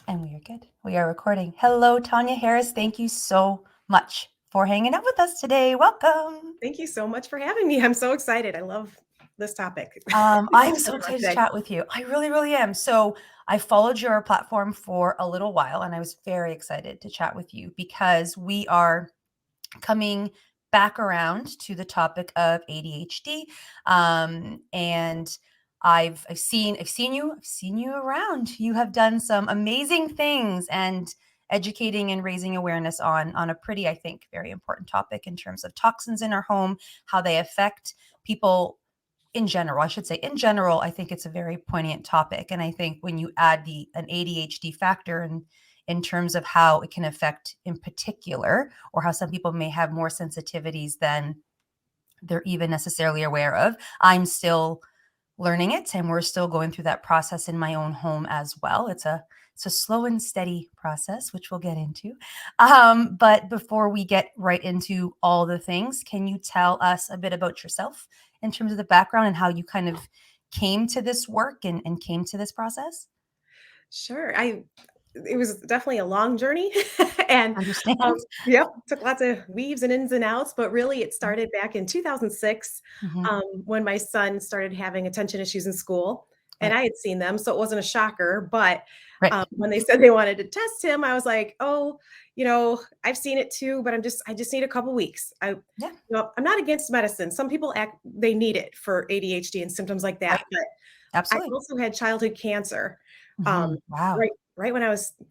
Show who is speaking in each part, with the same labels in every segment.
Speaker 1: And we are good. We are recording. Hello, Tonya Harris. Thank you so much for hanging out with us today. Welcome.
Speaker 2: Thank you so much for having me. I'm so excited. I love this topic.
Speaker 1: I'm so excited to chat with you. I really, really am. So I followed your platform for a little while, and I was very excited to chat with you because we are coming back around to the topic of ADHD. And I've seen you around. You have done some amazing things and educating and raising awareness on a pretty, I think, very important topic in terms of toxins in our home, how they affect people in general. I should say in general, I think it's a very poignant topic. And I think when you add an ADHD factor and in terms of how it can affect in particular, or how some people may have more sensitivities than they're even necessarily aware of. I'm still learning it, and we're still going through that process in my own home as well. It's a slow and steady process, which we'll get into. But before we get right into all the things, can you tell us a bit about yourself in terms of the background and how you kind of came to this work and came to this process?
Speaker 2: Sure. It was definitely a long journey and
Speaker 1: Understand?
Speaker 2: yep, took lots of weaves and ins and outs, but really it started back in 2006
Speaker 1: Mm-hmm.
Speaker 2: when my son started having attention issues in school and
Speaker 1: Right.
Speaker 2: I had seen them, so it wasn't a shocker, but
Speaker 1: Right.
Speaker 2: when they said they wanted to test him, I was like, "Oh, I've seen it too, but I just need a couple weeks."
Speaker 1: Yeah.
Speaker 2: I'm not against medicine. Some people act they need it for ADHD and symptoms like
Speaker 1: Right.
Speaker 2: that, but I
Speaker 1: Absolutely.
Speaker 2: also had childhood cancer.
Speaker 1: Mm-hmm.
Speaker 2: Um,
Speaker 1: Wow.
Speaker 2: right when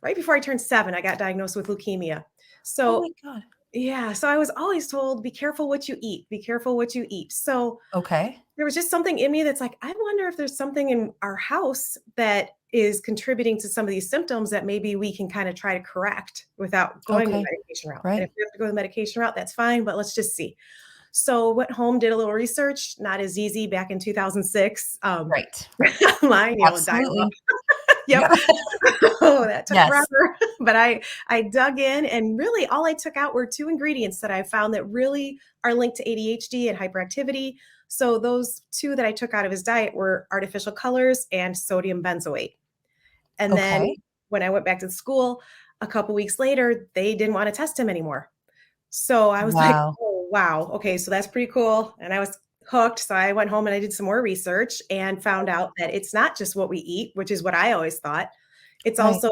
Speaker 2: right before I turned 7, I got diagnosed with leukemia.
Speaker 1: Oh
Speaker 2: So,
Speaker 1: my God.
Speaker 2: yeah, so I was always told, "Be careful what you eat, be careful what you eat." So,
Speaker 1: Okay.
Speaker 2: there was just something in me that's like, I wonder if there's something in our house that is contributing to some of these symptoms that maybe we can kinda try to correct without going the
Speaker 1: Okay.
Speaker 2: medication route. And if
Speaker 1: Right.
Speaker 2: we have to go the medication route, that's fine, but let's just see. So, went home, did a little research, not as easy back in 2006,
Speaker 1: Right.
Speaker 2: online, dial-up.
Speaker 1: Absolutely.
Speaker 2: Yep.
Speaker 1: Yeah.
Speaker 2: Oh, that took
Speaker 1: Yes.
Speaker 2: forever. But I dug in and really all I took out were 2 ingredients that I found that really are linked to ADHD and hyperactivity. So those 2 that I took out of his diet were artificial colors and sodium benzoate. And then
Speaker 1: Okay.
Speaker 2: when I went back to school, a couple weeks later, they didn't wanna test him anymore. So I was like,
Speaker 1: Wow.
Speaker 2: "Oh, wow. Okay, so that's pretty cool." And I was hooked. So I went home and I did some more research and found out that it's not just what we eat, which is what I always thought. It's
Speaker 1: Right.
Speaker 2: also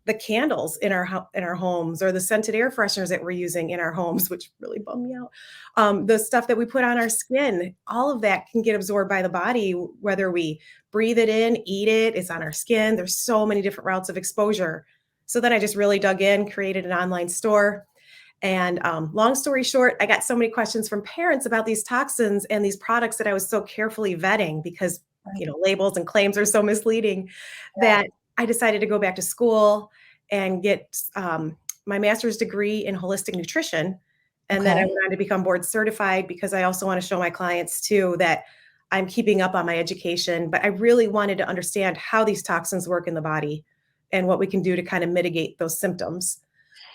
Speaker 2: the candles in in our homes or the scented air fresheners that we're using in our homes, which really bummed me out. The stuff that we put on our skin, all of that can get absorbed by the body, whether we breathe it in, eat it, it's on our skin. There's so many different routes of exposure. So then I just really dug in, created an online store, and long story short, I got so many questions from parents about these toxins and these products that I was so carefully vetting because,
Speaker 1: Right.
Speaker 2: labels and claims are so misleading
Speaker 1: Right.
Speaker 2: that I decided to go back to school and get my master's degree in holistic nutrition. And then I
Speaker 1: Okay.
Speaker 2: went on to become board certified because I also want to show my clients too that I'm keeping up on my education. But I really wanted to understand how these toxins work in the body and what we can do to kind of mitigate those symptoms.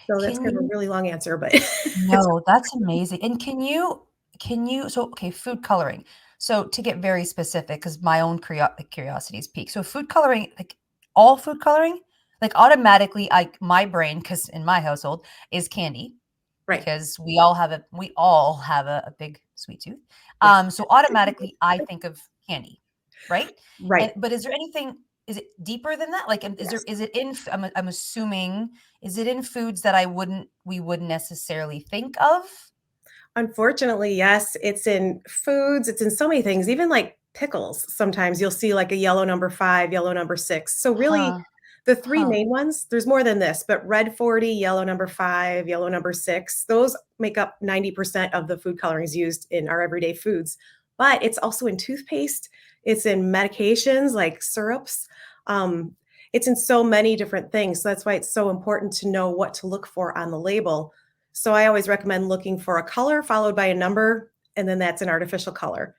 Speaker 2: So that's
Speaker 1: Can
Speaker 2: kind of a
Speaker 1: you
Speaker 2: really long answer, but it's
Speaker 1: No, that's amazing. And can you so okay, food coloring. So to get very specific, because my own curiosity is piqued. So food coloring, like all food coloring, like automatically my brain, because in my household is candy,
Speaker 2: right.
Speaker 1: because we all have a big sweet tooth.
Speaker 2: Yes.
Speaker 1: So automatically I think of candy, right? And
Speaker 2: Right.
Speaker 1: but is it deeper than that? Like,
Speaker 2: Yes.
Speaker 1: is it in? I'm assuming, is it in foods that we wouldn't necessarily think of?
Speaker 2: Unfortunately, yes, it's in foods, it's in so many things, even like pickles. Sometimes you'll see like a yellow number 5, yellow number 6. So really
Speaker 1: Huh.
Speaker 2: the 3
Speaker 1: Huh.
Speaker 2: main ones, there's more than this, but red 40, yellow number 5, yellow number 6, those make up 90% of the food colorings used in our everyday foods. But it's also in toothpaste, it's in medications like syrups. Um, it's in so many different things. So that's why it's so important to know what to look for on the label. So I always recommend looking for a color followed by a number, and then that's an artificial color.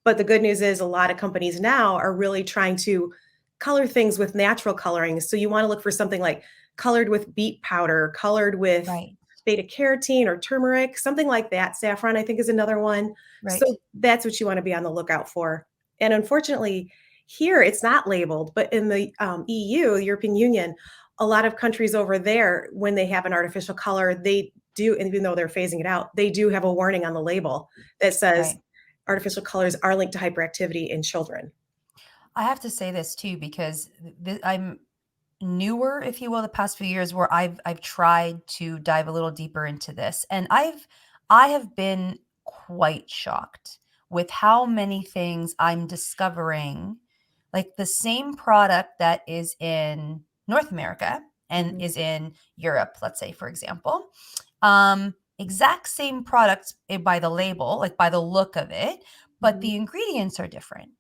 Speaker 2: But the good news is a lot of companies now are really trying to color things with natural coloring. So you want to look for something like colored with beet powder, colored with
Speaker 1: Right.
Speaker 2: beta carotene or turmeric, something like that. Saffron, I think, is another one.
Speaker 1: Right.
Speaker 2: So that's what you want to be on the lookout for. And unfortunately, here it's not labeled, but in the EU, the European Union, a lot of countries over there, when they have an artificial color, they do, and even though they're phasing it out, they do have a warning on the label that says
Speaker 1: Right.
Speaker 2: artificial colors are linked to hyperactivity in children.
Speaker 1: I have to say this too because I'm newer, if you will, the past few years where I've tried to dive a little deeper into this, and I have been quite shocked with how many things I'm discovering, like the same product that is in North America and
Speaker 2: Mhm,
Speaker 1: is in Europe, let's say, for example. Exact same product by the label, like by the look of it, but
Speaker 2: mhm,
Speaker 1: the ingredients are different.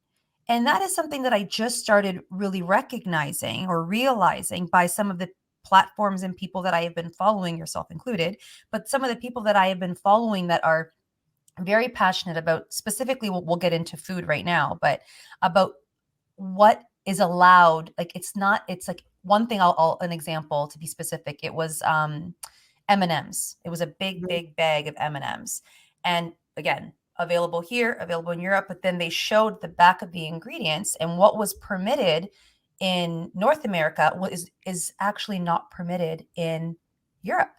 Speaker 1: And that is something that I just started really recognizing or realizing by some of the platforms and people that I have been following, yourself included, but some of the people that I have been following that are very passionate about, specifically, we'll get into food right now, but about what is allowed. Like it's like one thing, an example to be specific, it was M&Ms. It was a big,
Speaker 2: mhm,
Speaker 1: big bag of M&Ms. And again, available here, available in Europe, but then they showed the back of the ingredients, and what was permitted in North America is actually not permitted in Europe.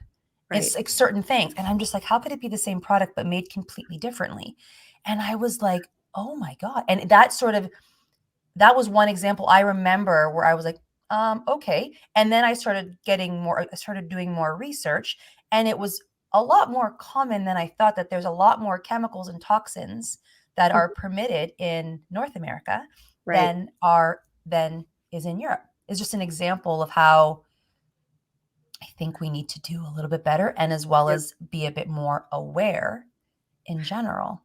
Speaker 1: It's
Speaker 2: right.
Speaker 1: like certain things. And I'm just like, how could it be the same product but made completely differently? And I was like, oh my God. And that was one example I remember where I was like, okay. And then I started doing more research, and it was a lot more common than I thought, that there's a lot more chemicals and toxins that
Speaker 2: Mhm,
Speaker 1: are permitted in North America
Speaker 2: right.
Speaker 1: than is in Europe. It's just an example of how I think we need to do a little bit better, and as well
Speaker 2: Yep.
Speaker 1: as be a bit more aware in general.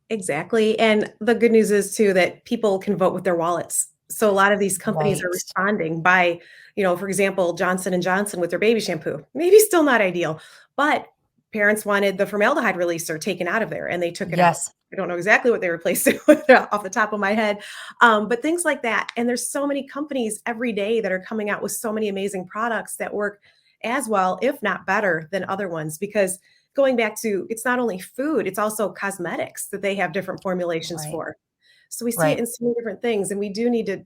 Speaker 2: Exactly, and the good news is too that people can vote with their wallets. So a lot of these companies are
Speaker 1: Right.
Speaker 2: responding by, for example, Johnson& and Johnson with their baby shampoo. Maybe still not ideal, but parents wanted the formaldehyde releaser taken out of there, and they took it out.
Speaker 1: Yes.
Speaker 2: I don't know exactly what they replaced it with off the top of my head, but things like that. And there's so many companies every day that are coming out with so many amazing products that work as well, if not better, than other ones because going back to it's not only food, it's also cosmetics that they have different formulations
Speaker 1: Right.
Speaker 2: for. So we see it
Speaker 1: Right.
Speaker 2: in so many different things, and we do need to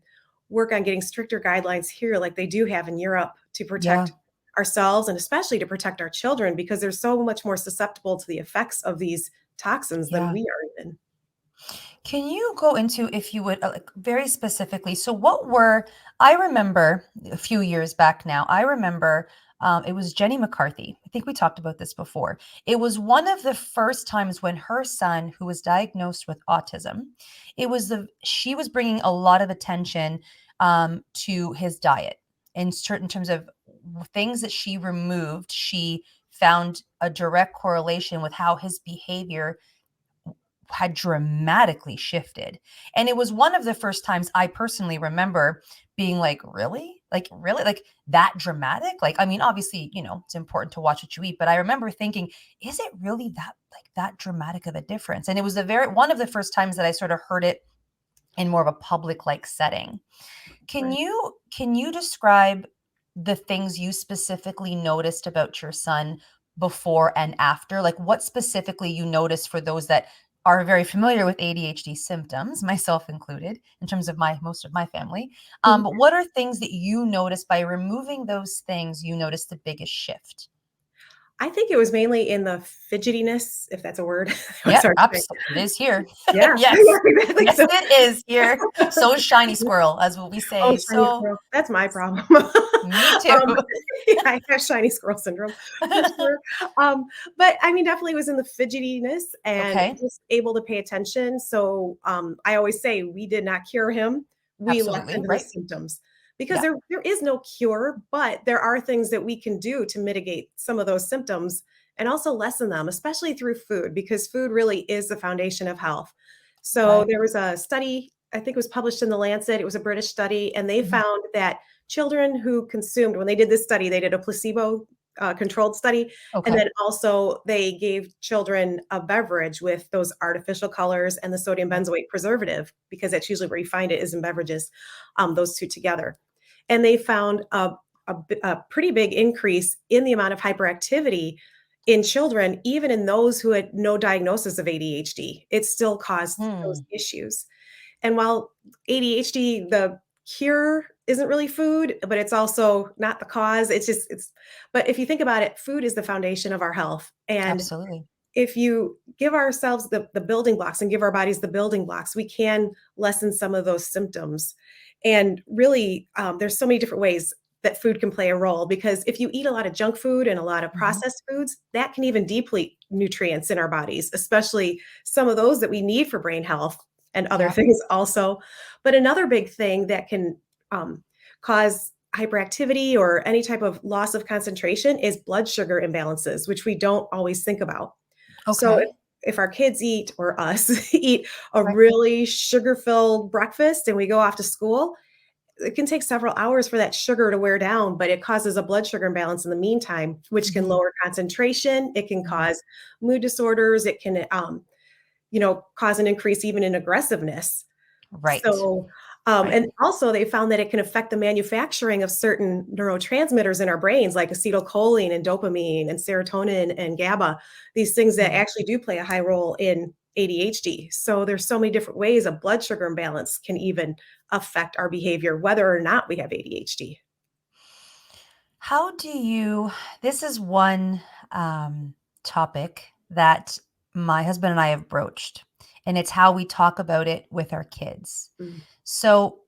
Speaker 2: work on getting stricter guidelines here, like they do have in Europe, to
Speaker 1: Yeah.
Speaker 2: protect ourselves and especially to protect our children because they're so much more susceptible to the effects of these toxins than
Speaker 1: Yeah.
Speaker 2: we are even.
Speaker 1: Can you go into, if you would, like, very specifically? So, I remember a few years back now, I remember it was Jenny McCarthy. I think we talked about this before. It was one of the first times when her son, who was diagnosed with autism, she was bringing a lot of attention to his diet in certain terms of things that she removed. She found a direct correlation with how his behavior had dramatically shifted. And it was one of the first times I personally remember being like, really? Like, really? Like that dramatic? Like, I mean, obviously, it's important to watch what you eat, but I remember thinking, is it really that dramatic of a difference? And it was one of the first times that I sort of heard it in more of a public like setting. Can
Speaker 2: Right.
Speaker 1: you describe the things you specifically noticed about your son before and after? Like what specifically you noticed for those that are very familiar with ADHD symptoms, myself included, in terms of most of my family.
Speaker 2: Mhm.
Speaker 1: But what are things that you noticed by removing those things, you noticed the biggest shift?
Speaker 2: I think it was mainly in the fidgetiness, if that's a word. It's
Speaker 1: Yep,
Speaker 2: hard to say.
Speaker 1: absolutely. It is here.
Speaker 2: Yeah,
Speaker 1: Yes.
Speaker 2: yeah, exactly.
Speaker 1: Yes,
Speaker 2: So
Speaker 1: it is here. So is shiny squirrel, as what we
Speaker 2: oh,
Speaker 1: say.
Speaker 2: shiny
Speaker 1: So
Speaker 2: squirrel. That's my problem.
Speaker 1: me too.
Speaker 2: Yeah, I have shiny squirrel syndrome for sure. But I mean, definitely was in the fidgetiness and
Speaker 1: Okay.
Speaker 2: just able to pay attention. So I always say we did not cure him. We
Speaker 1: Absolutely,
Speaker 2: lessened the
Speaker 1: right?
Speaker 2: symptoms because
Speaker 1: Yeah,
Speaker 2: there is no cure, but there are things that we can do to mitigate some of those symptoms and also lessen them, especially through food, because food really is the foundation of health. So
Speaker 1: right.
Speaker 2: there was a study, I think it was published in the Lancet. It was a British study, and they
Speaker 1: Mhm.
Speaker 2: found that children who consumed, when they did this study, they did a placebo controlled study. And
Speaker 1: Okay.
Speaker 2: then also they gave children a beverage with those artificial colors and the sodium
Speaker 1: Right.
Speaker 2: benzoate preservative, because that's usually where you find it is in beverages, those two together. And they found a pretty big increase in the amount of hyperactivity in children, even in those who had no diagnosis of ADHD. It still caused those
Speaker 1: Hmm.
Speaker 2: issues. And while ADHD, the cure isn't really food, but it's also not the cause. But if you think about it, food is the foundation of our health. And
Speaker 1: Absolutely.
Speaker 2: if you give ourselves the building blocks and give our bodies the building blocks, we can lessen some of those symptoms. And really, there's so many different ways that food can play a role because if you eat a lot of junk food and a lot of
Speaker 1: Mhm.
Speaker 2: processed foods, that can even deplete nutrients in our bodies, especially some of those that we need for brain health and other
Speaker 1: Yep.
Speaker 2: things also. But another big thing that can um, cause hyperactivity or any type of loss of concentration is blood sugar imbalances, which we don't always think about. So
Speaker 1: Okay.
Speaker 2: if our kids eat or us eat a
Speaker 1: Right.
Speaker 2: really sugar-filled breakfast and we go off to school, it can take several hours for that sugar to wear down, but it causes a blood sugar imbalance in the meantime, which can
Speaker 1: Mhm.
Speaker 2: lower concentration. It can
Speaker 1: Mhm.
Speaker 2: cause mood disorders. It can, cause an increase even in aggressiveness.
Speaker 1: Right.
Speaker 2: So,
Speaker 1: Right.
Speaker 2: and also they found that it can affect the manufacturing of certain neurotransmitters in our brains, like acetylcholine and dopamine and serotonin and GABA, these things that
Speaker 1: Mm.
Speaker 2: actually do play a high role in ADHD. So there's so many different ways a blood sugar imbalance can even affect our behavior, whether or not we have ADHD.
Speaker 1: How do you this is one, topic that my husband and I have broached, and it's how we talk about it with our kids.
Speaker 2: Mm,
Speaker 1: So,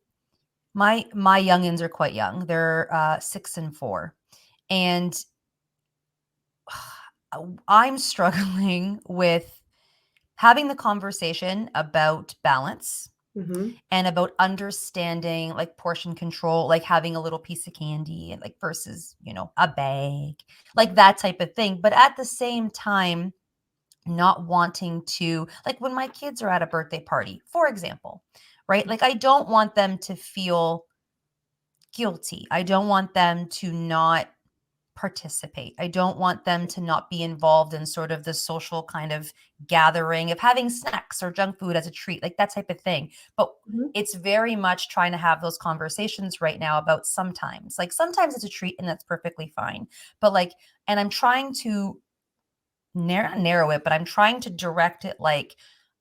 Speaker 1: my youngins are quite young. They're, 6 and 4, and I'm struggling with having the conversation about balance
Speaker 2: mhm,
Speaker 1: and about understanding like portion control, like having a little piece of candy and like versus, a bag, like that type of thing. But at the same time, not wanting to, like when my kids are at a birthday party, for example, right? Like I don't want them to feel guilty. I don't want them to not participate. I don't want them to not be involved in sort of the social kind of gathering of having snacks or junk food as a treat, like that type of thing. But
Speaker 2: mhm,
Speaker 1: it's very much trying to have those conversations right now about sometimes. Like sometimes it's a treat and that's perfectly fine. But like, and I'm trying to narrow it, but I'm trying to direct it like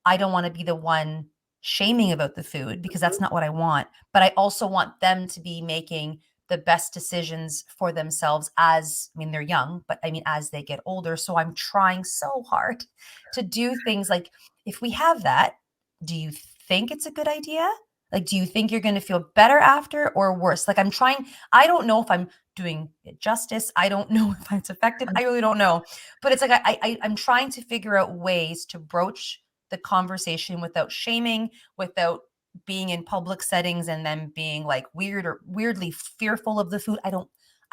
Speaker 1: I don't want to be the one shaming about the food because
Speaker 2: mhm,
Speaker 1: that's not what I want. But I also want them to be making the best decisions for themselves as I mean they're young, but I mean as they get older. So I'm trying so hard to do things like if we have that, do you think it's a good idea? Like do you think you're going to feel better after or worse? Like I'm trying I don't know if I'm doing it justice. I don't know if it's effective. I really don't know, but it's like I'm trying to figure out ways to broach the conversation without shaming, without being in public settings and then being like weird or weirdly fearful of the food. I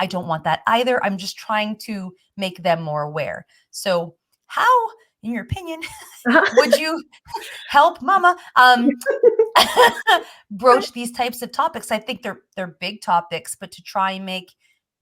Speaker 1: don't want that either. I'm just trying to make them more aware. So how, in your opinion, would you help mama broach these types of topics? I think they're big topics, but to try and make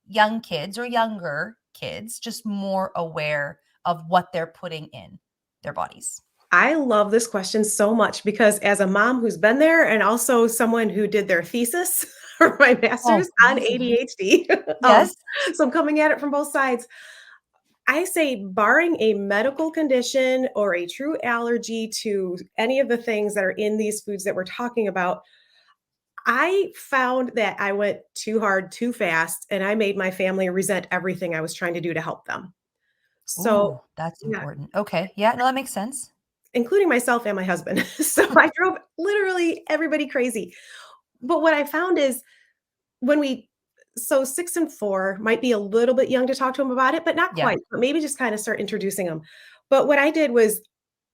Speaker 1: young kids or younger kids just more aware of what they're putting in their bodies.
Speaker 2: I love this question so much because as a mom who's been there and also someone who did their thesis or my master's
Speaker 1: Oh,
Speaker 2: on
Speaker 1: amazing.
Speaker 2: ADHD,
Speaker 1: Yes.
Speaker 2: so I'm coming at it from both sides. I say, barring a medical condition or a true allergy to any of the things that are in these foods that we're talking about, I found that I went too hard too fast and I made my family resent everything I was trying to do to help them. So,
Speaker 1: Ooh, that's
Speaker 2: yeah,
Speaker 1: important. Okay. Yeah, no, that makes sense.
Speaker 2: including myself and my husband. So I drove literally everybody crazy. But what I found is when we so 6 and 4 might be a little bit young to talk to them about it, but not
Speaker 1: Yeah.
Speaker 2: quite, but maybe just kinda start introducing them. But what I did was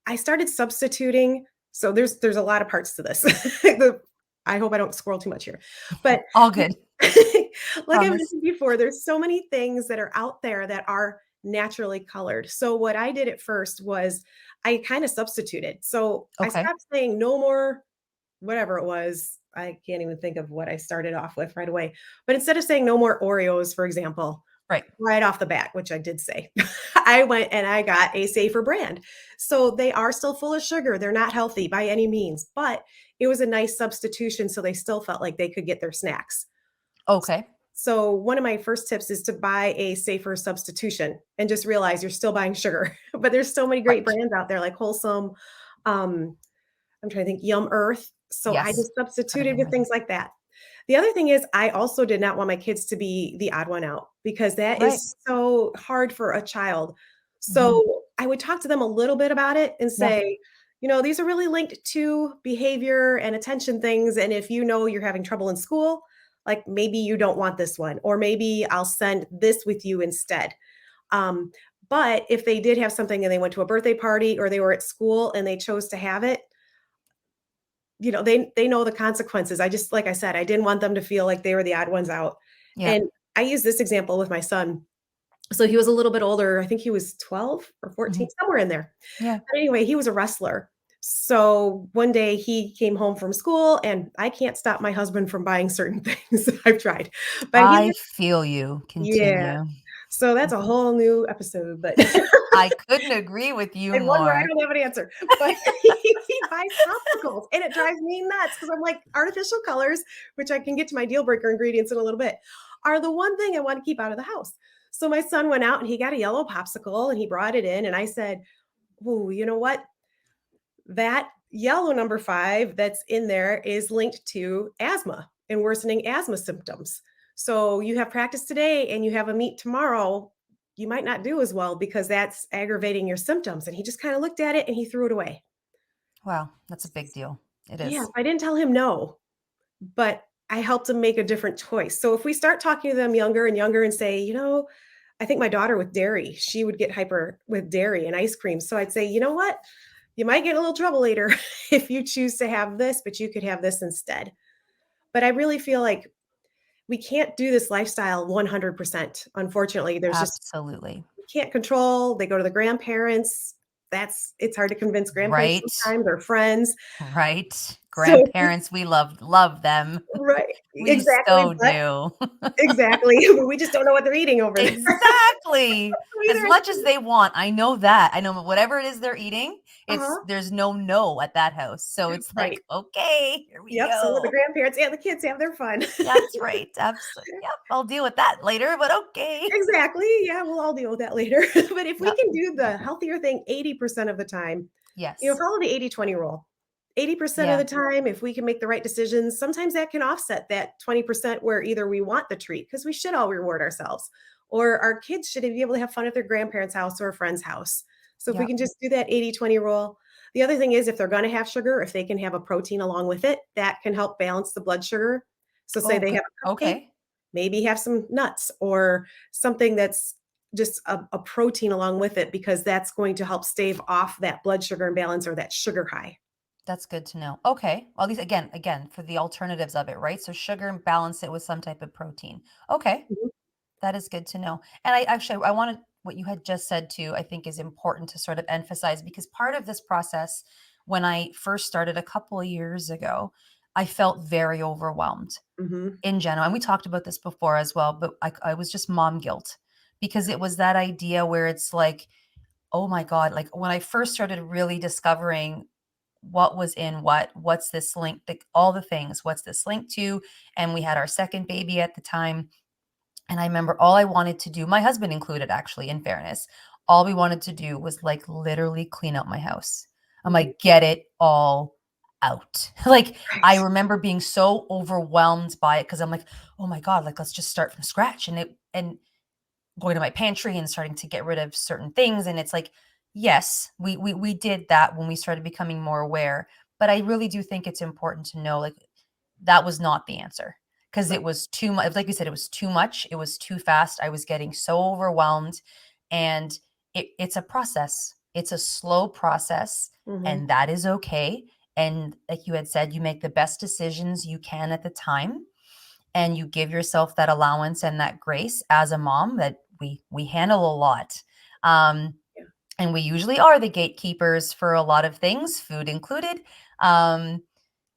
Speaker 2: I started substituting so there's a lot of parts to this. The I hope I don't squirrel too much here. But
Speaker 1: All good.
Speaker 2: like I
Speaker 1: Promise.
Speaker 2: mentioned before, there's so many things that are out there that are naturally colored. So what I did at first was I kinda substituted. So I
Speaker 1: Okay.
Speaker 2: stopped saying no more whatever it was. I can't even think of what I started off with right away. But instead of saying no more Oreos, for example,
Speaker 1: Right.
Speaker 2: right off the bat, which I did say, I went and I got a safer brand. So they are still full of sugar. They're not healthy by any means, but it was a nice substitution. So they still felt like they could get their snacks.
Speaker 1: Okay.
Speaker 2: So one of my first tips is to buy a safer substitution and just realize you're still buying sugar. But there's so many great
Speaker 1: Right.
Speaker 2: brands out there like Wholesome. Um, I'm trying to think, Yum Earth. So I
Speaker 1: Yes.
Speaker 2: just
Speaker 1: Heard of
Speaker 2: substituted
Speaker 1: them.
Speaker 2: with things like that. The other thing is I also did not want my kids to be the odd one out because that
Speaker 1: Right.
Speaker 2: is so hard for a child.
Speaker 1: Hmm.
Speaker 2: So I would talk to them a little bit about it and
Speaker 1: Yeah.
Speaker 2: say, these are really linked to behavior and attention things. And if you know you're having trouble in school, like maybe you don't want this one, or maybe I'll send this with you instead. Um, but if they did have something and they went to a birthday party or they were at school and they chose to have it, they know the consequences. I just like I said, I didn't want them to feel like they were the odd ones out.
Speaker 1: Yeah.
Speaker 2: And I use this example with my son. So he was a little bit older. I think he was 12 or 14,
Speaker 1: Hmm.
Speaker 2: somewhere in there.
Speaker 1: Yeah.
Speaker 2: But anyway, he was a wrestler. So one day he came home from school, and I can't stop my husband from buying certain things. I've tried. But he's
Speaker 1: I feel you.
Speaker 2: yeah.
Speaker 1: Continue.
Speaker 2: So that's a whole new episode, but
Speaker 1: I couldn't agree with you
Speaker 2: and one where I
Speaker 1: more.
Speaker 2: don't have an answer. But he buys popsicles, and it drives me nuts because I'm like, artificial colors, which I can get to my deal breaker ingredients in a little bit, are the one thing I want to keep out of the house. So my son went out and he got a yellow popsicle and he brought it in, and I said, "Oh, you know what? That yellow number 5 that's in there is linked to asthma and worsening asthma symptoms. So you have practice today and you have a meet tomorrow. You might not do as well because that's aggravating your symptoms." And he just kind of looked at it and he threw it away.
Speaker 1: Wow, that's a big deal. It
Speaker 2: Yeah,
Speaker 1: is.
Speaker 2: I didn't tell him no, but I helped him make a different choice. So if we start talking to them younger and younger and say, I think my daughter with dairy, she would get hyper with dairy and ice cream. So I'd say, you know what? You might get in a little trouble later if you choose to have this, but you could have this instead. But I really feel like we can't do this lifestyle 100%. Unfortunately, there's just
Speaker 1: Absolutely.
Speaker 2: we can't control. They go to the grandparents. It's hard to convince grandparents
Speaker 1: Right.
Speaker 2: sometimes or friends.
Speaker 1: Right.
Speaker 2: So
Speaker 1: Grandparents, we love them.
Speaker 2: right,
Speaker 1: We
Speaker 2: exactly,
Speaker 1: so
Speaker 2: but
Speaker 1: do.
Speaker 2: exactly, but we just don't know what they're eating over there.
Speaker 1: Exactly. As
Speaker 2: Either
Speaker 1: much as they want, I know that. I know whatever it is they're eating,
Speaker 2: uh-huh,
Speaker 1: there's no at that house. So it's
Speaker 2: right.
Speaker 1: like, okay, here we
Speaker 2: Yep, so the
Speaker 1: go.
Speaker 2: grandparents and the kids have their fun.
Speaker 1: That's right. Absolutely. Yep. I'll deal with that later, but okay.
Speaker 2: Exactly, yeah, we'll all deal with that later. But if we
Speaker 1: Yep.
Speaker 2: can do the healthier thing 80% of the time,
Speaker 1: Yes.
Speaker 2: follow the 80-20 rule. 80% of
Speaker 1: Yeah.
Speaker 2: the time, if we can make the right decisions, sometimes that can offset that 20% where either we want the treat because we should all reward ourselves, or our kids should be able to have fun at their grandparents' house or a friend's house. So if we
Speaker 1: Yep.
Speaker 2: can just do that 80-20 rule. The other thing is if they're going to have sugar, if they can have a protein along with it, that can help balance the blood sugar. So say
Speaker 1: Oh,
Speaker 2: they
Speaker 1: good.
Speaker 2: have a cupcake,
Speaker 1: Okay.
Speaker 2: maybe have some nuts or something that's just a protein along with it because that's going to help stave off that blood sugar imbalance or that sugar high.
Speaker 1: That's good to know. Okay. Well, at least again, for the alternatives of it, right? So sugar and balance it with some type of protein. Okay.
Speaker 2: Mhm,
Speaker 1: That is good to know. And I wanted what you had just said too, I think is important to sort of emphasize because part of this process, when I first started a couple of years ago, I felt very overwhelmed
Speaker 2: mhm,
Speaker 1: in general. And we talked about this before as well, but I was just mom guilt because it was that idea where it's like, oh my God, like when I first started really discovering what was in what's this link, all the things, what's this linked to? And we had our second baby at the time. And I remember all I wanted to do, my husband included, actually, in fairness, all we wanted to do was like literally clean up my house. I'm
Speaker 2: mhm.
Speaker 1: like, get it all out. Like, I
Speaker 2: Right.
Speaker 1: remember being so overwhelmed by it because I'm like, oh my God, like, let's just start from scratch. And going to my pantry and starting to get rid of certain things. And it's like, yes, we did that when we started becoming more aware. But I really do think it's important to know, like, that was not the answer because it
Speaker 2: Right.
Speaker 1: was too much. Like you said, it was too much. It was too fast. I was getting so overwhelmed. And it's a process. It's a slow process.
Speaker 2: Mhm.
Speaker 1: And that is okay. And like you had said, you make the best decisions you can at the time and you give yourself that allowance and that grace as a mom that we handle a lot. Um,
Speaker 2: Yeah.
Speaker 1: and we usually are the gatekeepers for a lot of things, food included. Um,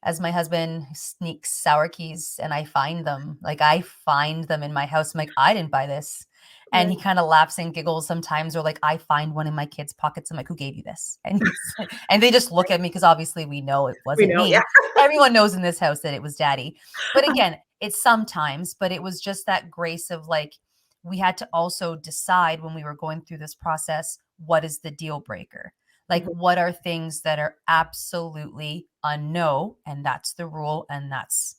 Speaker 1: as my husband sneaks sour keys and I find them. Like I find them in my house. I'm like, I didn't buy this. And he
Speaker 2: Right.
Speaker 1: kind of laughs and giggles sometimes, or like I find one in my kids' pockets. I'm like, who gave you this? And he's like, and they just look at me because obviously we know it
Speaker 2: We
Speaker 1: wasn't
Speaker 2: know, yeah.
Speaker 1: me. Everyone knows in this house that it was daddy. But again, it's sometimes, but it was just that grace of like, we had to also decide when we were going through this process, what is the deal breaker? Like,
Speaker 2: Mhm.
Speaker 1: what are things that are absolutely a no? And that's the rule. And that's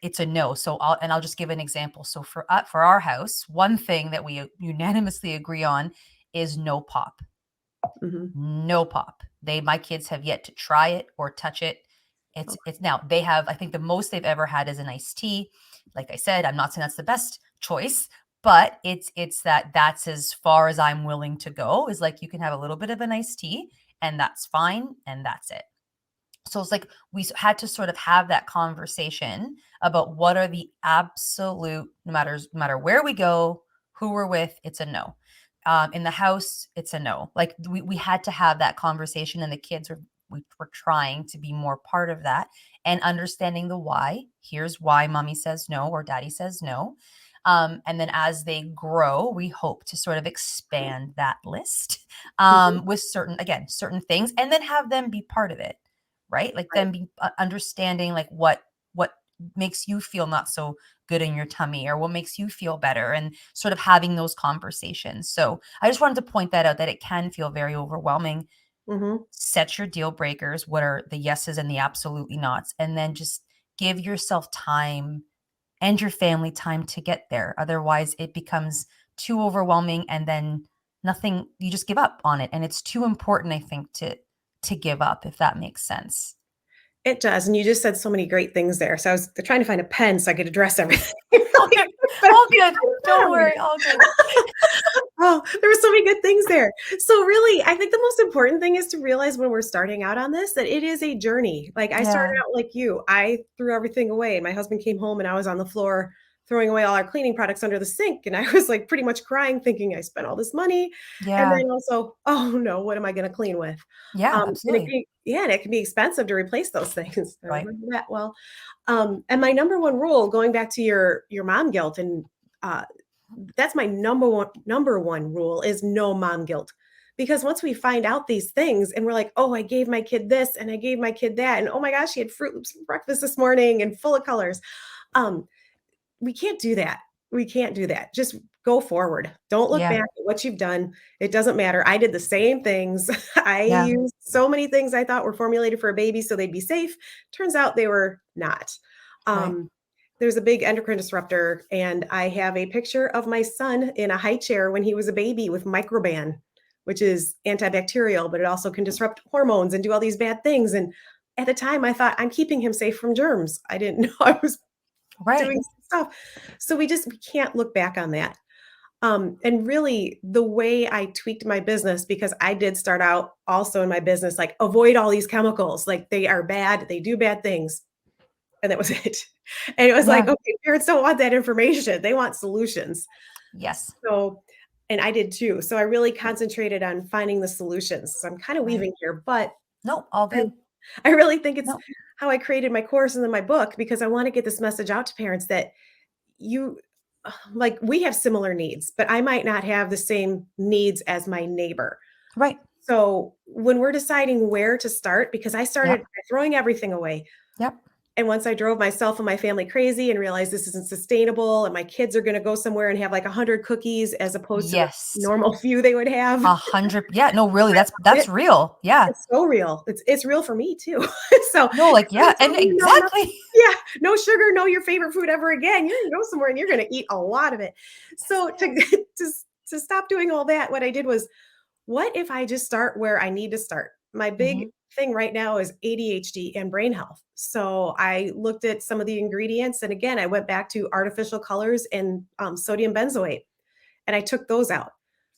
Speaker 1: it's a no. So I'll just give an example. So for our house, one thing that we unanimously agree on is no pop.
Speaker 2: Mhm.
Speaker 1: No pop. My kids have yet to try it or touch it. It's now they have, I think the most they've ever had is an iced tea. Like I said, I'm not saying that's the best choice, but that's as far as I'm willing to go, is like you can have a little bit of an iced tea and that's fine and that's it. So it's like we had to sort of have that conversation about what are the absolute, no matter where we go, who we're with, it's a no. In the house, it's a no. Like we had to have that conversation, and the kids we were trying to be more part of that and understanding the why. Here's why mommy says no or daddy says no. And then as they grow, we hope to sort of expand that list
Speaker 2: Mhm.
Speaker 1: with certain things, and then have them be part of it, right? Like
Speaker 2: Right.
Speaker 1: them be understanding like what makes you feel not so good in your tummy, or what makes you feel better, and sort of having those conversations. So I just wanted to point that out, that it can feel very overwhelming.
Speaker 2: Mhm.
Speaker 1: Set your deal breakers, what are the yeses and the absolutely nots, and then just give yourself time and your family time to get there. Otherwise, it becomes too overwhelming, and then nothing, you just give up on it. And it's too important, I think, to give up, if that makes sense.
Speaker 2: It does, and you just said so many great things there. So I was trying to find a pen so I could address everything.
Speaker 1: All
Speaker 2: Really
Speaker 1: good.
Speaker 2: quick, but I
Speaker 1: All
Speaker 2: can't
Speaker 1: good.
Speaker 2: find a pen
Speaker 1: Don't
Speaker 2: over here.
Speaker 1: worry. All good.
Speaker 2: Oh, there were so many good things there. So really, I think the most important thing is to realize when we're starting out on this that it is a journey. Like I started
Speaker 1: Yeah.
Speaker 2: out like you. I threw everything away and my husband came home and I was on the floor throwing away all our cleaning products under the sink and I was like pretty much crying thinking I spent all this money and
Speaker 1: Yeah.
Speaker 2: then also, oh no, what am I going to clean with?
Speaker 1: Yeah.
Speaker 2: And
Speaker 1: Absolutely.
Speaker 2: it can be expensive to replace those things. I
Speaker 1: Right.
Speaker 2: remember that well. And my number one rule, going back to your mom guilt, and uh, that's my number one rule is no mom guilt. Because once we find out these things and we're like, oh, I gave my kid this and I gave my kid that, and oh my gosh, she had Fruit Loops for breakfast this morning and full of colors. Um, we can't do that. We can't do that. Just go forward. Don't look
Speaker 1: Yeah.
Speaker 2: back at what you've done. It doesn't matter. I did the same things. I
Speaker 1: Yeah.
Speaker 2: used so many things I thought were formulated for a baby so they'd be safe. Turns out they were not.
Speaker 1: Right.
Speaker 2: Um, there's a big endocrine disruptor, and I have a picture of my son in a high chair when he was a baby with Microban, which is antibacterial, but it also can disrupt hormones and do all these bad things. And at the time, I thought I'm keeping him safe from germs. I didn't know I was
Speaker 1: Right.
Speaker 2: doing stuff. So we can't look back on that. And really, the way I tweaked my business, because I did start out also in my business, like avoid all these chemicals, like they are bad, they do bad things. And that was it. And it was like,
Speaker 1: Yeah.
Speaker 2: okay, parents don't want that information. They want solutions.
Speaker 1: Yes.
Speaker 2: So, and I did too. So I really concentrated on finding the solutions. So I'm kind of
Speaker 1: Right.
Speaker 2: weaving here, but
Speaker 1: No, all
Speaker 2: I
Speaker 1: good.
Speaker 2: I really think it's
Speaker 1: No.
Speaker 2: how I created my course and then my book because I want to get this message out to parents that you like we have similar needs, but I might not have the same needs as my neighbor.
Speaker 1: Right.
Speaker 2: So when we're deciding where to start, because I started
Speaker 1: Yep.
Speaker 2: by throwing everything away.
Speaker 1: Yep.
Speaker 2: And once I drove myself and my family crazy and realized this isn't sustainable and my kids are going to go somewhere and have like 100 cookies as opposed to the
Speaker 1: Yes.
Speaker 2: normal few they would have.
Speaker 1: 100. Yeah. No, really. That's
Speaker 2: It,
Speaker 1: real. Yeah.
Speaker 2: it's so real. It's real for me too. So
Speaker 1: No, like, yeah.
Speaker 2: everybody
Speaker 1: And
Speaker 2: tells me no, no,
Speaker 1: exactly.
Speaker 2: yeah, no sugar, no your favorite food ever again. You're gonna go somewhere and you're gonna eat a lot of it.
Speaker 1: Yes,
Speaker 2: So
Speaker 1: I
Speaker 2: to
Speaker 1: am.
Speaker 2: to to stop doing all that, what I did was, what if I just start where I need to start? My big
Speaker 1: Mhm.
Speaker 2: thing right now is ADHD and brain health. So I looked at some of the ingredients, and again, I went back to artificial colors and sodium benzoate, and I took those out.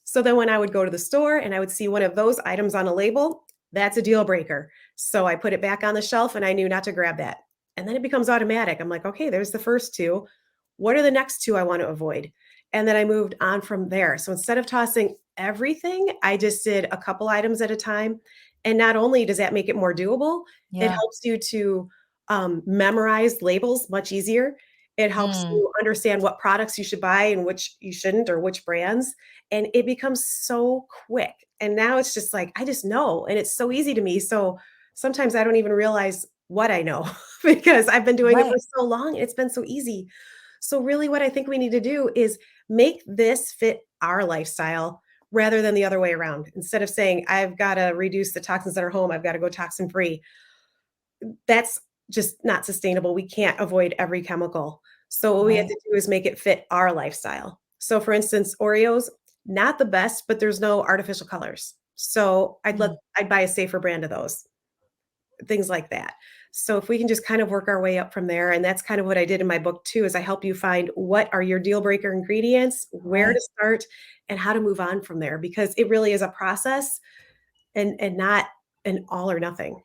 Speaker 2: So then when I would go to the store and I would see one of those items on a label, that's a deal breaker. So I put it back on the shelf and I knew not to grab that. And then it becomes automatic. I'm like, okay, there's the first two. What are the next two I want to avoid? And then I moved on from there. So instead of tossing everything, I just did a couple items at a time. And not only does that make it more doable, it
Speaker 1: Yeah.
Speaker 2: helps you to memorize labels much easier. It helps
Speaker 1: Mm.
Speaker 2: you understand what products you should buy and which you shouldn't, or which brands. And it becomes so quick. And now it's just like, I just know. And it's so easy to me. So sometimes I don't even realize what I know because I've been doing it
Speaker 1: Right.
Speaker 2: for so long. It's been so easy. So, really, what I think we need to do is make this fit our lifestyle rather than the other way around. Instead of saying, I've got to reduce the toxins that are home, I've got to go toxin free. That's just not sustainable. We can't avoid every chemical. So what we have
Speaker 1: Right.
Speaker 2: to do is make it fit our lifestyle. So for instance, Oreos, not the best, but there's no artificial colors. So
Speaker 1: Mm.
Speaker 2: I'd buy a safer brand of those, things like that. So if we can just kind of work our way up from there, and that's kind of what I did in my book too, is I help you find what are your deal breaker ingredients, where to
Speaker 1: Right.
Speaker 2: start, and how to move on from there because it really is a process and not an all or nothing.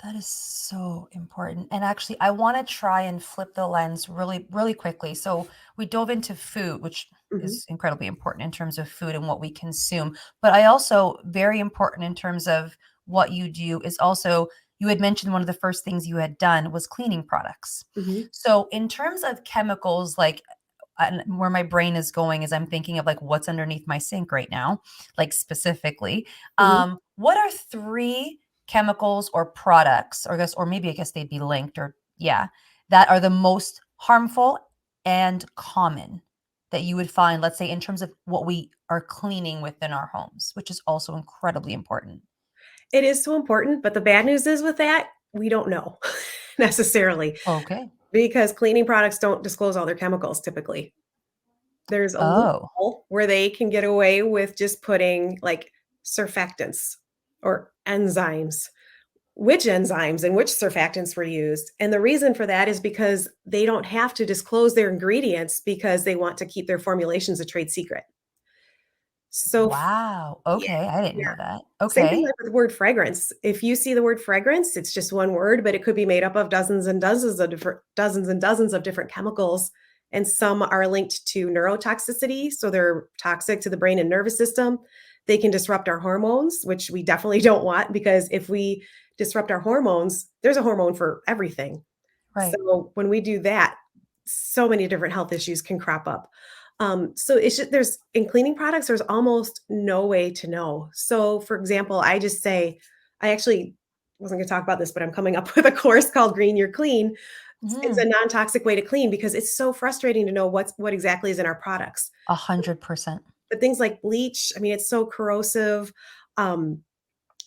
Speaker 1: That is so important. And actually, I want to try and flip the lens really, really quickly. So we dove into food, which
Speaker 2: Mhm,
Speaker 1: is incredibly important in terms of food and what we consume. But I also, very important in terms of what you do, is also, you had mentioned one of the first things you had done was cleaning products.
Speaker 2: mhm,
Speaker 1: So in terms of chemicals, like, and where my brain is going is I'm thinking of like what's underneath my sink right now, like specifically.
Speaker 2: mhm.
Speaker 1: What are three chemicals or products, or maybe I guess they'd be linked, or yeah, that are the most harmful and common that you would find, let's say, in terms of what we are cleaning within our homes, which is also incredibly important.
Speaker 2: It is so important, but the bad news is with that, we don't know necessarily
Speaker 1: Okay.
Speaker 2: because cleaning products don't disclose all their chemicals typically. There's a
Speaker 1: Oh,
Speaker 2: loophole where they can get away with just putting, like, surfactants or enzymes, which enzymes and which surfactants were used, and the reason for that is because they don't have to disclose their ingredients because they want to keep their formulations a trade secret. So f
Speaker 1: wow.
Speaker 2: Yeah,
Speaker 1: Okay. I didn't
Speaker 2: yeah.
Speaker 1: know that.
Speaker 2: Same thing
Speaker 1: Okay.
Speaker 2: like with the word fragrance. If you see the word fragrance, it's just one word, but it could be made up of dozens and dozens of different chemicals, and some are linked to neurotoxicity, so they're toxic to the brain and nervous system. They can disrupt our hormones, which we definitely don't want because if we disrupt our hormones, there's a hormone for everything.
Speaker 1: Right.
Speaker 2: So when we do that, so many different health issues can crop up. So it's just there's in cleaning products, there's almost no way to know. So for example, I just say, I actually wasn't going to talk about this, but I'm coming up with a course called Green Your Clean. It's a
Speaker 1: Mhm.
Speaker 2: non-toxic way to clean because it's so frustrating to know what exactly is in our products.
Speaker 1: 100%.
Speaker 2: But things like bleach, I mean, it's so corrosive. Um,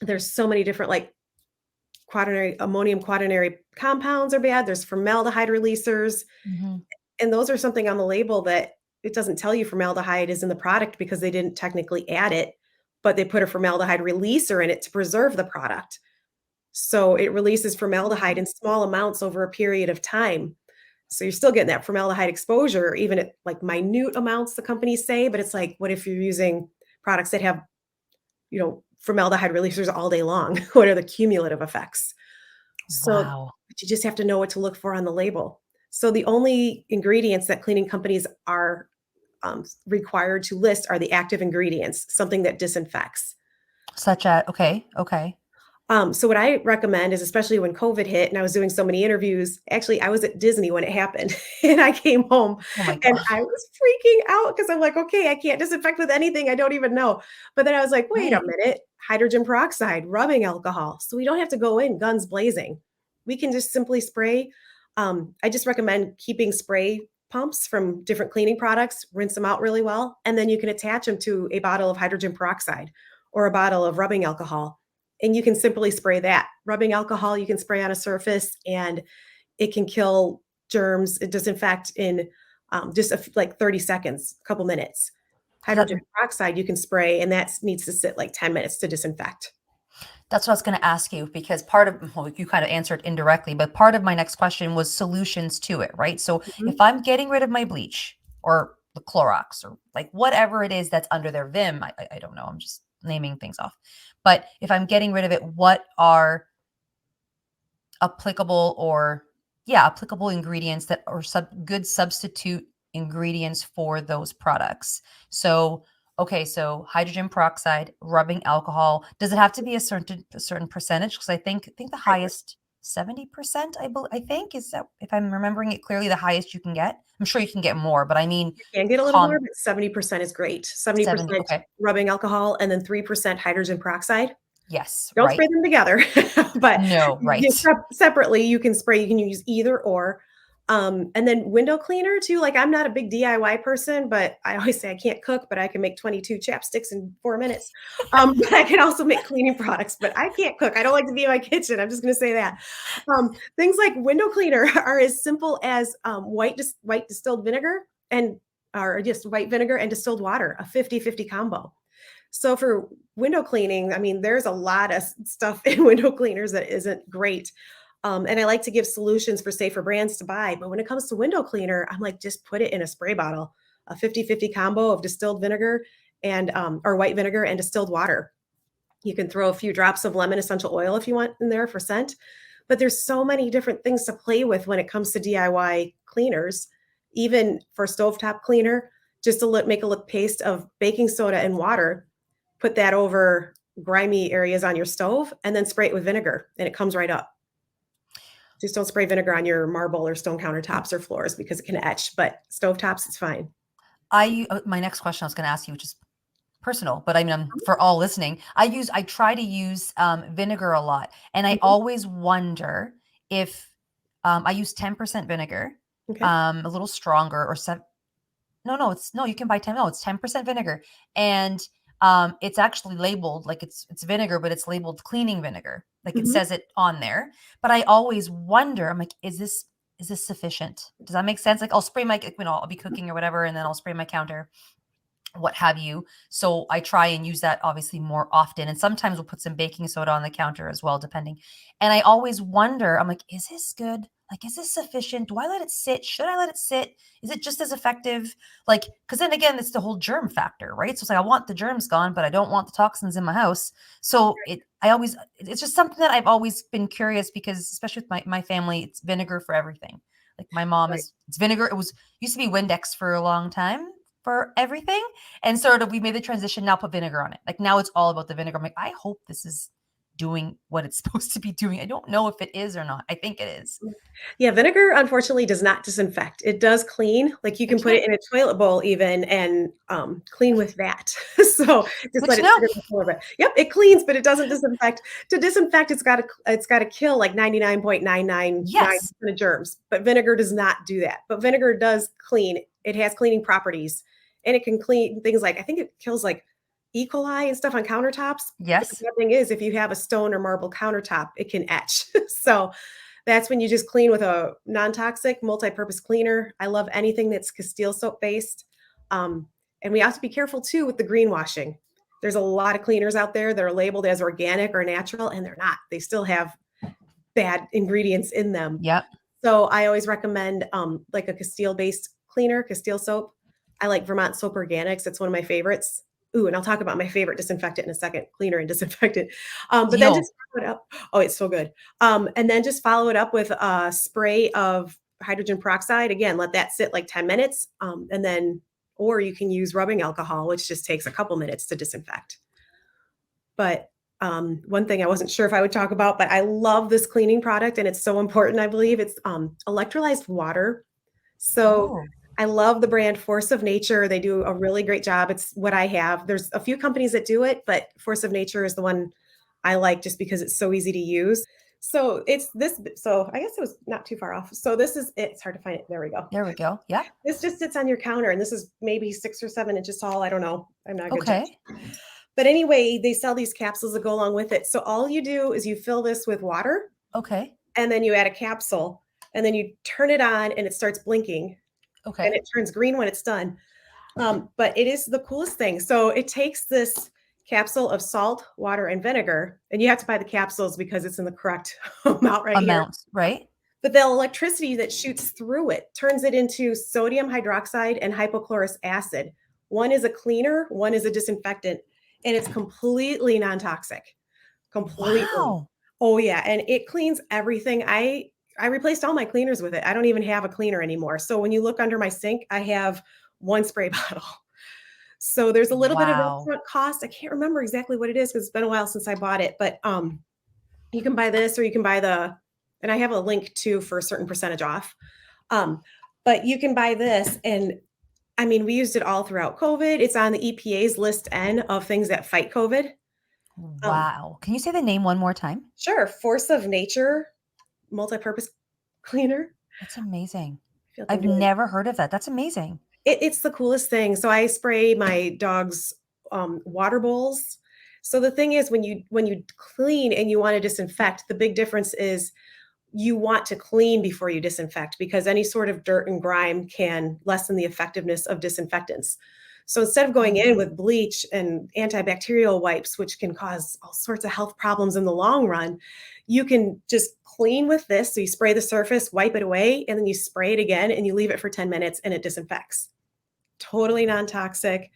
Speaker 2: there's so many different like quaternary ammonium quaternary compounds are bad. There's formaldehyde releasers.
Speaker 1: Mhm.
Speaker 2: And those are something on the label that it doesn't tell you formaldehyde is in the product because they didn't technically add it, but they put a formaldehyde releaser in it to preserve the product. So it releases formaldehyde in small amounts over a period of time. So you're still getting that formaldehyde exposure, even at like minute amounts, the companies say. But it's like, what if you're using products that have, formaldehyde releasers all day long? What are the cumulative effects? So,
Speaker 1: Wow.
Speaker 2: but you just have to know what to look for on the label. So the only ingredients that cleaning companies are required to list are the active ingredients, something that disinfects.
Speaker 1: Such a okay, okay.
Speaker 2: So what I recommend is especially when COVID hit and I was doing so many interviews, actually I was at Disney when it happened and I came home
Speaker 1: Oh my
Speaker 2: and
Speaker 1: god.
Speaker 2: I was freaking out because I'm like, okay, I can't disinfect with anything I don't even know. But then I was like, wait a
Speaker 1: Right.
Speaker 2: minute, hydrogen peroxide, rubbing alcohol. So we don't have to go in guns blazing. We can just simply spray. I just recommend keeping spray pumps from different cleaning products, rinse them out really well, and then you can attach them to a bottle of hydrogen peroxide or a bottle of rubbing alcohol and you can simply spray that. Rubbing alcohol, you can spray on a surface and it can kill germs, disinfect in just like 30 seconds, a couple minutes.
Speaker 1: That
Speaker 2: Hydrogen peroxide, you can spray, and that needs to sit like 10 minutes to disinfect.
Speaker 1: that's what I was gonna ask you, because part of, well, you kind of answered indirectly, but part of my next question was solutions to it, right? So if
Speaker 2: Mhm.
Speaker 1: I'm getting rid of my bleach or the Clorox or like whatever it is that's under their Vim, I don't know, I'm just naming things off. But if I'm getting rid of it, what are applicable, or yeah, applicable ingredients that are good substitute ingredients for those products? So okay, so hydrogen peroxide, rubbing alcohol, does it have to be a certain percentage? Because I think the highest 70%, I think, is that, if I'm remembering it clearly, the highest you can get. I'm sure you can get more, but I mean,
Speaker 2: You can get a little more,
Speaker 1: com
Speaker 2: but 70% is great.
Speaker 1: 70.
Speaker 2: 70%
Speaker 1: Okay.
Speaker 2: rubbing alcohol and then 3% hydrogen peroxide.
Speaker 1: Yes,
Speaker 2: Don't
Speaker 1: right.
Speaker 2: spray them together, but
Speaker 1: No,
Speaker 2: you
Speaker 1: right.
Speaker 2: separately, you can spray, you can use either or. And then window cleaner too. Like I'm not a big DIY person, but I always say I can't cook, but I can make 22 chapsticks in 4 minutes. But I can also make cleaning products, but I can't cook. I don't like to be in my kitchen. I'm just going to say that. Things like window cleaner are as simple as white distilled vinegar and or just white vinegar and distilled water, a 50-50 combo. So for window cleaning, I mean, there's a lot of stuff in window cleaners that isn't great. And I like to give solutions for safer brands to buy. But when it comes to window cleaner, I'm like, just put it in a spray bottle, a 50-50 combo of distilled vinegar and or white vinegar and distilled water. You can throw a few drops of lemon essential oil if you want in there for scent. But there's so many different things to play with when it comes to DIY cleaners, even for stovetop cleaner, just to make a little paste of baking soda and water, put that over grimy areas on your stove, and then spray it with vinegar, and it comes right up. Just don't spray vinegar on your marble or stone countertops or floors because it can etch, but stovetops, it's fine.
Speaker 1: My next question I was going to ask you, which is personal, but I mean, for all listening, I try to use vinegar a lot. And I always wonder if I use 10% vinegar,
Speaker 2: Okay.
Speaker 1: a little stronger or no, you can buy 10. No, it's 10% vinegar. And it's actually labeled like it's vinegar, but it's labeled cleaning vinegar. Like it says it on there. But I always wonder, I'm like, is this sufficient? Does that make sense? Like I'll spray my, I'll be cooking or whatever, and then I'll spray my counter, what have you. So I try and use that obviously more often. And sometimes we'll put some baking soda on the counter as well, depending. And I always wonder, I'm like, is this good? Like, is this sufficient? Do I let it sit? Should I let it sit? Is it just as effective? Like, because then again, it's the whole germ factor, right? So it's like, I want the germs gone, but I don't want the toxins in my house. So it's just something that I've always been curious because, especially with my family, it's vinegar for everything. Like my mom it's vinegar. Used to be Windex for a long time for everything. And sort of we made the transition, now put vinegar on it. Like now it's all about the vinegar. I'm like, I hope this is doing what it's supposed to be doing. I don't know if it is or not. I think it is.
Speaker 2: Yeah, vinegar unfortunately does not disinfect. It does clean. Like you can put it in a toilet bowl even and clean with that. So just let it sit a little bit. Yep, it cleans, but it doesn't disinfect. To disinfect, it's got to kill like 99.999% of germs. But vinegar does not do that. But vinegar does clean. It has cleaning properties, and it can clean things like I think it kills like E. coli and stuff on countertops.
Speaker 1: Yes.
Speaker 2: The thing is, if you have a stone or marble countertop, it can etch. So that's when you just clean with a non-toxic multi-purpose cleaner. I love anything that's Castile soap based. And we have to be careful too with the greenwashing. There's a lot of cleaners out there that are labeled as organic or natural, and they're not. They still have bad ingredients in them.
Speaker 1: Yep.
Speaker 2: So I always recommend like a Castile based cleaner, Castile soap. I like Vermont Soap Organics. It's one of my favorites. Ooh, and I'll talk about my favorite disinfectant in a second, cleaner and disinfectant. But then just follow it up. Oh, it's so good. And then just follow it up with a spray of hydrogen peroxide. Again, let that sit like 10 minutes. And then, or you can use rubbing alcohol, which just takes a couple minutes to disinfect. But one thing I wasn't sure if I would talk about, but I love this cleaning product and it's so important, I believe. It's electrolyzed water. So I love the brand Force of Nature. They do a really great job. It's what I have. There's a few companies that do it, but Force of Nature is the one I like just because it's so easy to use. So it's this. So I guess it was not too far off. So this is it. It's hard to find it. There we go.
Speaker 1: There we go. Yeah.
Speaker 2: This just sits on your counter and this is maybe 6 or 7 inches tall. I don't know. I'm not a good
Speaker 1: Okay.
Speaker 2: judge. But anyway, they sell these capsules that go along with it. So all you do is you fill this with water.
Speaker 1: Okay.
Speaker 2: And then you add a capsule and then you turn it on and it starts blinking.
Speaker 1: Okay.
Speaker 2: And it turns green when it's done. But it is the coolest thing. So it takes this capsule of salt, water, and vinegar, and you have to buy the capsules because it's in the correct amount here.
Speaker 1: Right?
Speaker 2: But the electricity that shoots through it turns it into sodium hydroxide and hypochlorous acid. One is a cleaner, one is a disinfectant, and it's completely non-toxic. Completely.
Speaker 1: Wow.
Speaker 2: Oh yeah, and it cleans everything. I replaced all my cleaners with it. I don't even have a cleaner anymore. So when you look under my sink, I have one spray bottle. So there's a little bit of upfront cost. I can't remember exactly what it is because it's been a while since I bought it, but you can buy this or you can buy and I have a link too for a certain percentage off. But you can buy this, and I mean, we used it all throughout COVID. It's on the EPA's list N of things that fight COVID.
Speaker 1: Wow. Can you say the name one more time?
Speaker 2: Sure. Force of Nature multi-purpose cleaner.
Speaker 1: That's amazing.
Speaker 2: I feel like I'm
Speaker 1: I've
Speaker 2: doing
Speaker 1: never heard of that. That's amazing.
Speaker 2: it's the coolest thing. So I spray my dog's water bowls. So the thing is, when you clean and you want to disinfect, the big difference is you want to clean before you disinfect because any sort of dirt and grime can lessen the effectiveness of disinfectants. So instead of going
Speaker 1: Mm.
Speaker 2: in with bleach and antibacterial wipes, which can cause all sorts of health problems in the long run, you can just clean with this. So you spray the surface, wipe it away, and then you spray it again and you leave it for 10 minutes and it disinfects. Totally non-toxic.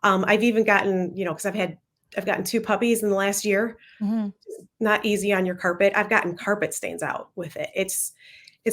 Speaker 2: I've even gotten, because I've gotten 2 puppies in the last year.
Speaker 1: Mhm.
Speaker 2: Not easy on your carpet. I've gotten carpet stains out with it. It's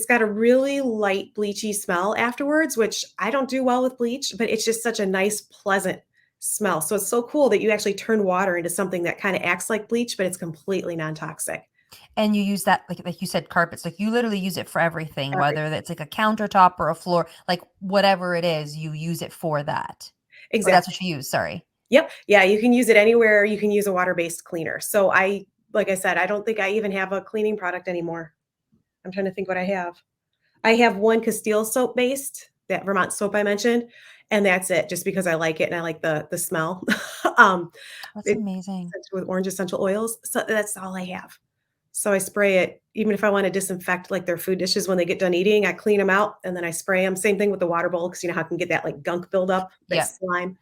Speaker 2: got a really light bleachy smell afterwards, which I don't do well with bleach, but it's just such a nice, pleasant smell. So it's so cool that you actually turn water into something that kind of acts like bleach, but it's completely non-toxic.
Speaker 1: And you use that like you said, carpets, like, you literally use it for everything,
Speaker 2: Every
Speaker 1: whether that's like a countertop or a floor, like, whatever it is, you use it for that. Or that's
Speaker 2: Exactly.
Speaker 1: what you use, sorry.
Speaker 2: Yep. Yeah, you can use it anywhere. You can use a water-based cleaner. So like I said, I don't think I even have a cleaning product anymore. I'm trying to think what I have. I have one Castile soap based, that Vermont soap I mentioned, and that's it, just because I like it and I like the smell. Um,
Speaker 1: That's
Speaker 2: it's
Speaker 1: amazing.
Speaker 2: scented with orange essential oils, so that's all I have. So I spray it, even if I wanna disinfect, like, their food dishes when they get done eating, I clean them out and then I spray them. Same thing with the water bowl, because you know how it can get that, like, gunk buildup, that
Speaker 1: Yep,
Speaker 2: slime.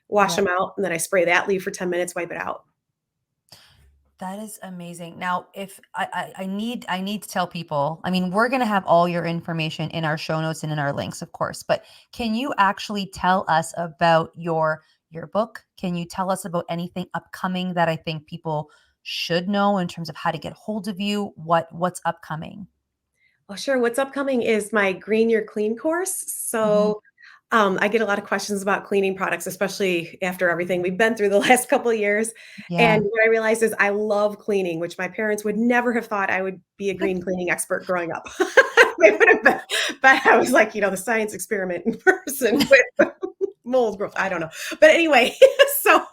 Speaker 2: Wash
Speaker 1: yep.
Speaker 2: them out, and then I spray that, leave for 10 minutes, wipe it out.
Speaker 1: That is amazing. Now, if I need to tell people, I mean, we're gonna have all your information in our show notes and in our links, of course, but can you actually tell us about your book? Can you tell us about anything upcoming that I think people should know in terms of how to get hold of you? What's upcoming?
Speaker 2: Oh, sure. What's upcoming is my Green Your Clean course.
Speaker 1: Mhm.
Speaker 2: So, I get a lot of questions about cleaning products, especially after everything we've been through the last couple of years.
Speaker 1: Yeah.
Speaker 2: And what I realized is I love cleaning, which my parents would never have thought I would be a green cleaning expert growing up. They would have been, but I was like, the science experiment in person with mold growth. I don't know. But anyway, so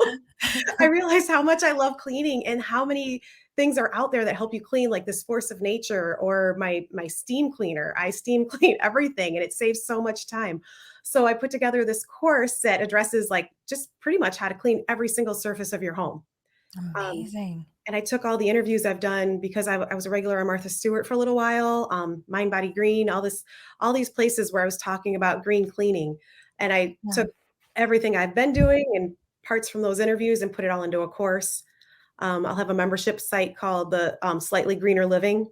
Speaker 2: I realized how much I love cleaning and how many things are out there that help you clean, like this Force of Nature or my steam cleaner. I steam clean everything and it saves so much time. So I put together this course that addresses like just pretty much how to clean every single surface of your home. Um,
Speaker 1: Amazing.
Speaker 2: and I took all the interviews I've done because I was a regular on Martha Stewart for a little while, MindBodyGreen, all these places where I was talking about green cleaning. And I
Speaker 1: Yeah.
Speaker 2: took everything I've been doing and parts from those interviews and put it all into a course. I'll have a membership site called the Slightly Greener Living,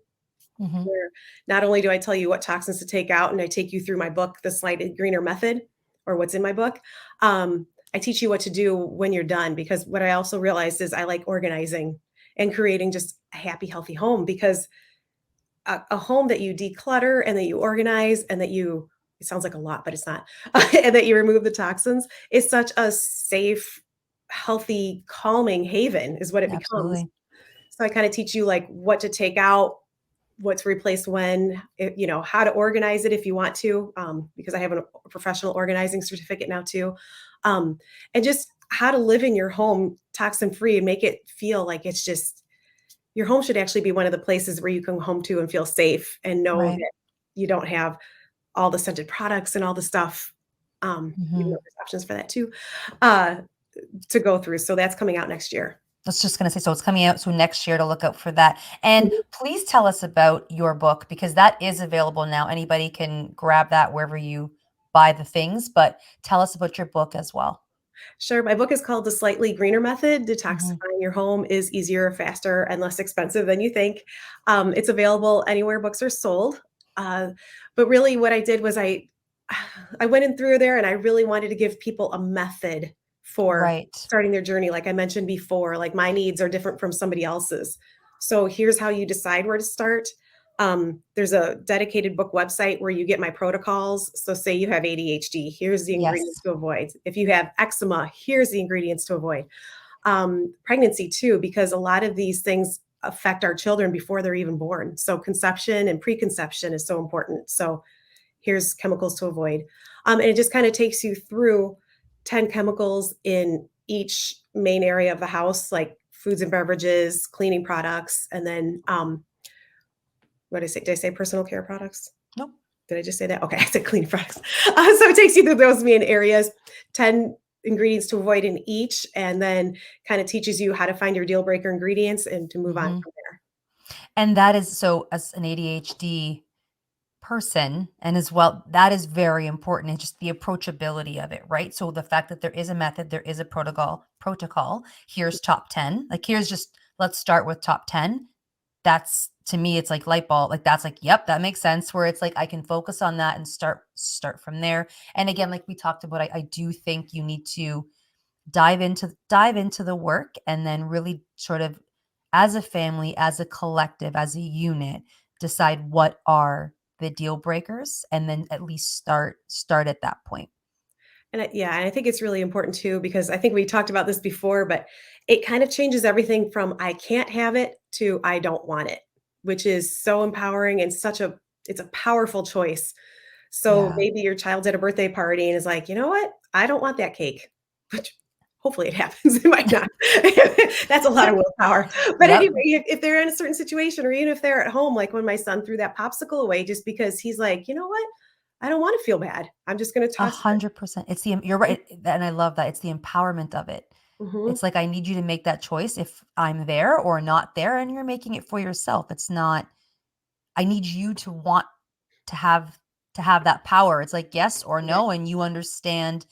Speaker 1: Mhm.
Speaker 2: where not only do I tell you what toxins to take out and I take you through my book, The Slightly Greener Method, or what's in my book, I teach you what to do when you're done. Because what I also realized is I like organizing and creating just a happy, healthy home because a home that you declutter and that you organize and that it sounds like a lot, but it's not, and that you remove the toxins is such a safe, healthy, calming haven, is what it becomes.
Speaker 1: Absolutely.
Speaker 2: So I kind of teach you like what to take out, what to replace when, how to organize it if you want to, because I have a professional organizing certificate now too. Um, and just how to live in your home toxin free and make it feel like it's just your home should actually be one of the places where you come home to and feel safe and know
Speaker 1: Right.
Speaker 2: that you don't have all the scented products and all the stuff. Even though
Speaker 1: Mhm.
Speaker 2: there's options for that too, uh, to go through. So that's coming out next year.
Speaker 1: I was just gonna say, so it's coming out, so next year to look out for that. And please tell us about your book because that is available now. Anybody can grab that wherever you buy the things, but tell us about your book as well.
Speaker 2: Sure. My book is called The Slightly Greener Method.
Speaker 1: Mhm.
Speaker 2: Detoxifying your home is easier, faster, and less expensive than you think. It's available anywhere books are sold. Uh, but really, what I did was I went in through there and I really wanted to give people a method for
Speaker 1: Right.
Speaker 2: starting their journey. Like I mentioned before, like my needs are different from somebody else's. So here's how you decide where to start. There's a dedicated book website where you get my protocols. So, say you have ADHD, here's the ingredients
Speaker 1: Yes.
Speaker 2: to avoid. If you have eczema, here's the ingredients to avoid. Pregnancy, too, because a lot of these things affect our children before they're even born. So, conception and preconception is so important. So, here's chemicals to avoid. And it just kind of takes you through 10 chemicals in each main area of the house, like foods and beverages, cleaning products, and then what did I say? Did I say personal care products?
Speaker 1: Nope.
Speaker 2: Did I just say that? Okay, I said cleaning products. So it takes you through those main areas, 10 ingredients to avoid in each, and then kind of teaches you how to find your deal breaker ingredients and to move on
Speaker 1: Mhm.
Speaker 2: from there.
Speaker 1: And that is so as an ADHD person and as well, that is very important and just the approachability of it, right? So the fact that there is a method, there is a protocol. Here's top 10. Like here's just let's start with top 10. That's to me, it's like light bulb. Like that's like, yep, that makes sense. Where it's like I can focus on that and start from there. And again, like we talked about, I do think you need to dive into the work and then really sort of as a family, as a collective, as a unit, decide what are the deal breakers and then at least start at that point.
Speaker 2: And yeah, and I think it's really important too, because I think we talked about this before, but it kind of changes everything from I can't have it to I don't want it, which is so empowering and it's a powerful choice. So
Speaker 1: Yeah.
Speaker 2: maybe your child's at a birthday party and is like, you know what? I don't want that cake, which hopefully it happens. It might not. That's a lot of willpower. But
Speaker 1: Yep.
Speaker 2: anyway, if they're in a certain situation, or even if they're at home, like when my son threw that popsicle away, just because he's like, you know what? I don't want to feel bad. I'm just going to
Speaker 1: A
Speaker 2: toss it.
Speaker 1: 100%. You're right. And I love that. It's the empowerment of it.
Speaker 2: Mhm.
Speaker 1: It's like I need you to make that choice if I'm there or not there, and you're making it for yourself. It's not, I need you to want to have that power. It's like yes or
Speaker 2: Exactly.
Speaker 1: no, and you understand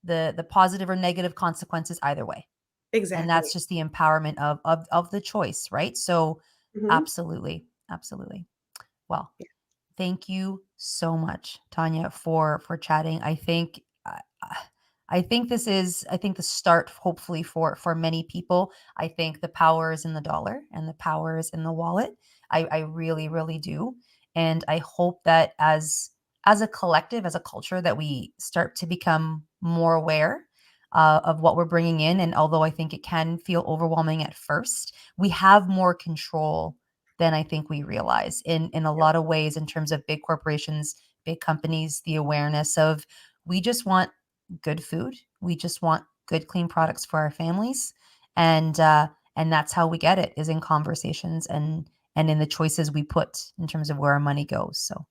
Speaker 1: the positive or negative consequences either way. And that's
Speaker 2: Exactly.
Speaker 1: just the empowerment of the choice, right? So
Speaker 2: Mhm.
Speaker 1: absolutely, absolutely. Well,
Speaker 2: Yeah.
Speaker 1: thank you so much, Tonya, for chatting. I think this is I think the start hopefully for many people. I think the power is in the dollar and the power is in the wallet. I really really do, and I hope that as a collective, as a culture, that we start to become more aware of what we're bringing in. And although I think it can feel overwhelming at first, we have more control than I think we realize in a
Speaker 2: Yep.
Speaker 1: lot of ways in terms of big corporations, big companies, the awareness of we just want good food. We just want good, clean products for our families, and that's how we get it is in conversations and in the choices we put in terms of where our money goes. So,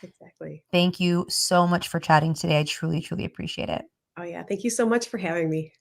Speaker 2: Exactly.
Speaker 1: thank you so much for chatting today. I truly, truly appreciate it.
Speaker 2: Oh, yeah. Thank you so much for having me.